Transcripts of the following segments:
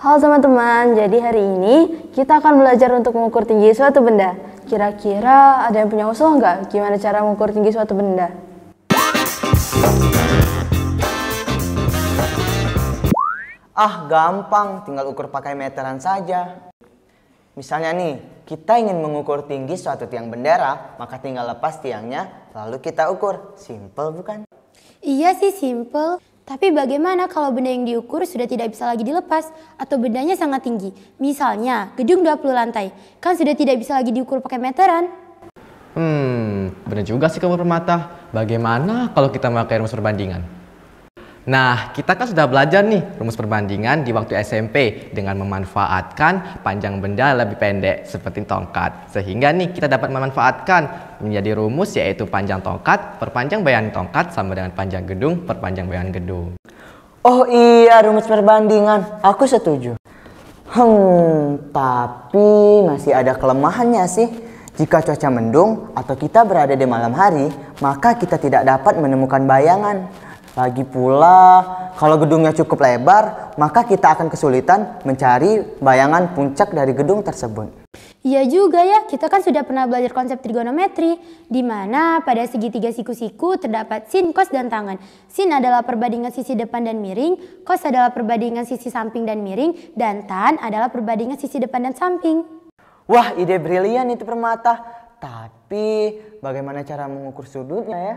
Halo teman-teman, jadi hari ini kita akan belajar untuk mengukur tinggi suatu benda. Kira-kira ada yang punya usul nggak gimana cara mengukur tinggi suatu benda? Ah, gampang, tinggal ukur pakai meteran saja. Misalnya nih, kita ingin mengukur tinggi suatu tiang bendera, maka tinggal lepas tiangnya, lalu kita ukur. Simple bukan? Iya sih simple. Tapi bagaimana kalau benda yang diukur sudah tidak bisa lagi dilepas atau bendanya sangat tinggi? Misalnya gedung 20 lantai, kan sudah tidak bisa lagi diukur pakai meteran. Benar juga sih kamu Permata. Bagaimana kalau kita memakai rumus perbandingan? Nah, kita kan sudah belajar nih rumus perbandingan di waktu SMP dengan memanfaatkan panjang benda lebih pendek seperti tongkat. Sehingga nih kita dapat memanfaatkan menjadi rumus yaitu panjang tongkat per panjang bayangan tongkat sama dengan panjang gedung per panjang bayangan gedung. Oh iya, rumus perbandingan. Aku setuju. Tapi masih ada kelemahannya sih. Jika cuaca mendung atau kita berada di malam hari, maka kita tidak dapat menemukan bayangan. Lagi pula, kalau gedungnya cukup lebar, maka kita akan kesulitan mencari bayangan puncak dari gedung tersebut. Iya juga ya, kita kan sudah pernah belajar konsep trigonometri, di mana pada segitiga siku-siku terdapat sin, cos, dan tangen. Sin adalah perbandingan sisi depan dan miring, cos adalah perbandingan sisi samping dan miring, dan tan adalah perbandingan sisi depan dan samping. Wah, ide brilian itu Permata. Tapi, bagaimana cara mengukur sudutnya ya?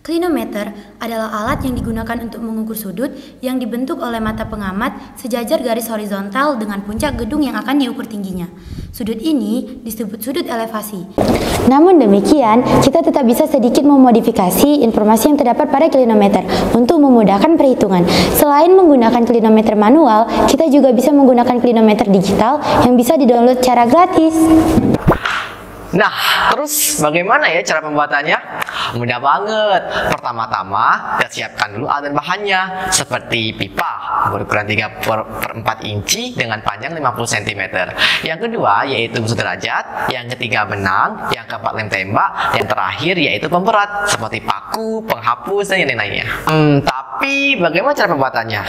Klinometer adalah alat yang digunakan untuk mengukur sudut yang dibentuk oleh mata pengamat sejajar garis horizontal dengan puncak gedung yang akan diukur tingginya. Sudut ini disebut sudut elevasi. Namun demikian, kita tetap bisa sedikit memodifikasi informasi yang terdapat pada klinometer untuk memudahkan perhitungan. Selain menggunakan klinometer manual, kita juga bisa menggunakan klinometer digital yang bisa didownload secara gratis. Nah, terus bagaimana ya cara pembuatannya? Mudah banget. Pertama-tama, kita siapkan dulu alat dan bahannya seperti pipa berukuran 3/4 inci dengan panjang 50 cm. Yang kedua yaitu busur derajat, yang ketiga benang, yang keempat lem tembak, yang terakhir yaitu pemberat seperti paku, penghapus, dan yang lainnya. Tapi bagaimana cara pembuatannya?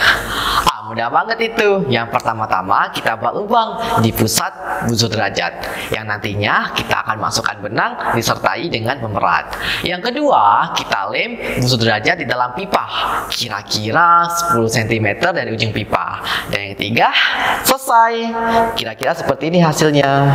Mudah banget itu. Yang pertama-tama kita buat lubang di pusat busur derajat yang nantinya kita akan masukkan benang disertai dengan pemberat. Yang kedua, kita lem busur derajat di dalam pipa kira-kira 10 cm dari ujung pipa. Dan yang ketiga, selesai. Kira-kira seperti ini hasilnya.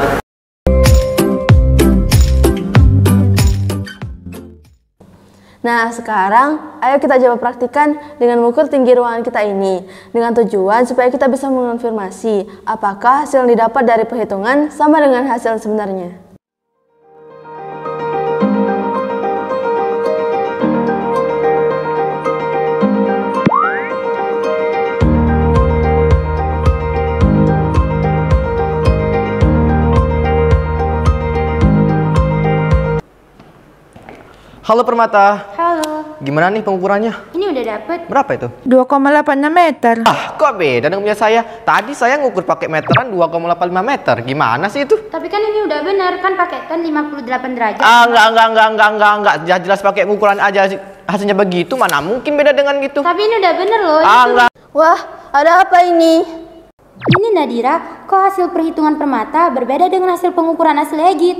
Nah, sekarang ayo kita coba praktikan dengan mengukur tinggi ruangan kita ini dengan tujuan supaya kita bisa mengonfirmasi apakah hasil yang didapat dari perhitungan sama dengan hasil sebenarnya. Halo Permata. Halo. Gimana nih pengukurannya? Ini udah dapet. Berapa itu? 2,86 meter. Kok beda dengan punya saya? Tadi saya ngukur pakai meteran 2,85 meter. Gimana sih itu? Tapi kan ini udah benar, kan pakai tan 58 derajat. Enggak. Jelas pakai ukuran aja hasilnya begitu. Mana mungkin beda dengan gitu? Tapi ini udah bener loh. Enggak. Wah, ada apa ini? Ini Nadira, kok hasil perhitungan Permata berbeda dengan hasil pengukuran asli Egit?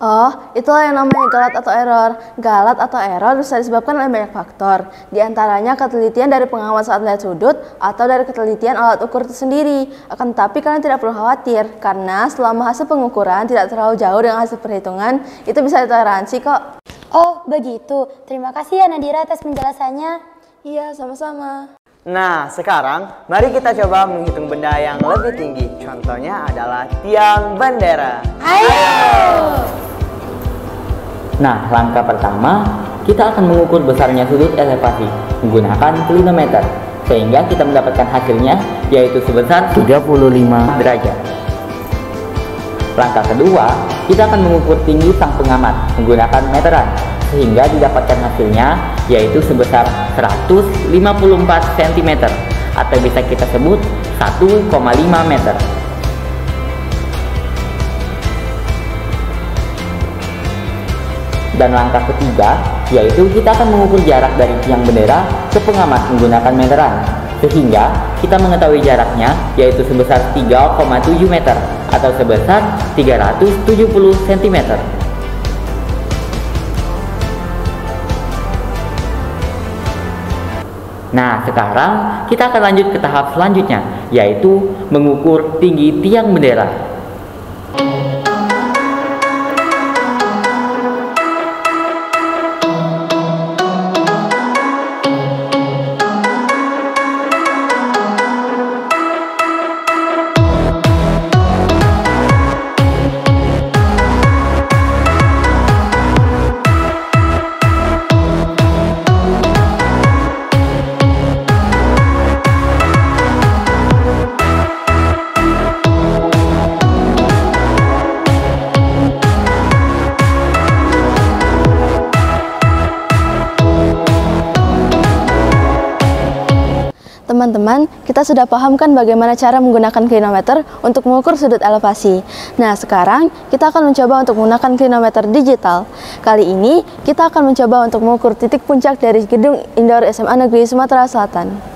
Oh, itulah yang namanya galat atau error. Galat atau error bisa disebabkan oleh banyak faktor. Di antaranya ketelitian dari pengawas saat melihat sudut atau dari ketelitian alat ukur itu sendiri. Akan tetapi kalian tidak perlu khawatir, karena selama hasil pengukuran tidak terlalu jauh dengan hasil perhitungan, itu bisa ditoleransi kok. Oh, begitu. Terima kasih ya Nadira atas penjelasannya. Iya, sama-sama. Nah, sekarang mari kita coba menghitung benda yang lebih tinggi. Contohnya adalah tiang bendera. Ayo! Nah, langkah pertama, kita akan mengukur besarnya sudut elevasi menggunakan klinometer, sehingga kita mendapatkan hasilnya yaitu sebesar 35 derajat. Langkah kedua, kita akan mengukur tinggi sang pengamat menggunakan meteran, sehingga didapatkan hasilnya yaitu sebesar 154 cm atau bisa kita sebut 1,5 meter. Dan langkah ketiga, yaitu kita akan mengukur jarak dari tiang bendera ke pengamat menggunakan meteran, sehingga kita mengetahui jaraknya yaitu sebesar 3,7 meter atau sebesar 370 cm. Nah, sekarang kita akan lanjut ke tahap selanjutnya, yaitu mengukur tinggi tiang bendera. Teman-teman, kita sudah paham kan bagaimana cara menggunakan klinometer untuk mengukur sudut elevasi. Nah, sekarang kita akan mencoba untuk menggunakan klinometer digital. Kali ini, kita akan mencoba untuk mengukur titik puncak dari gedung indoor SMA Negeri Sumatera Selatan.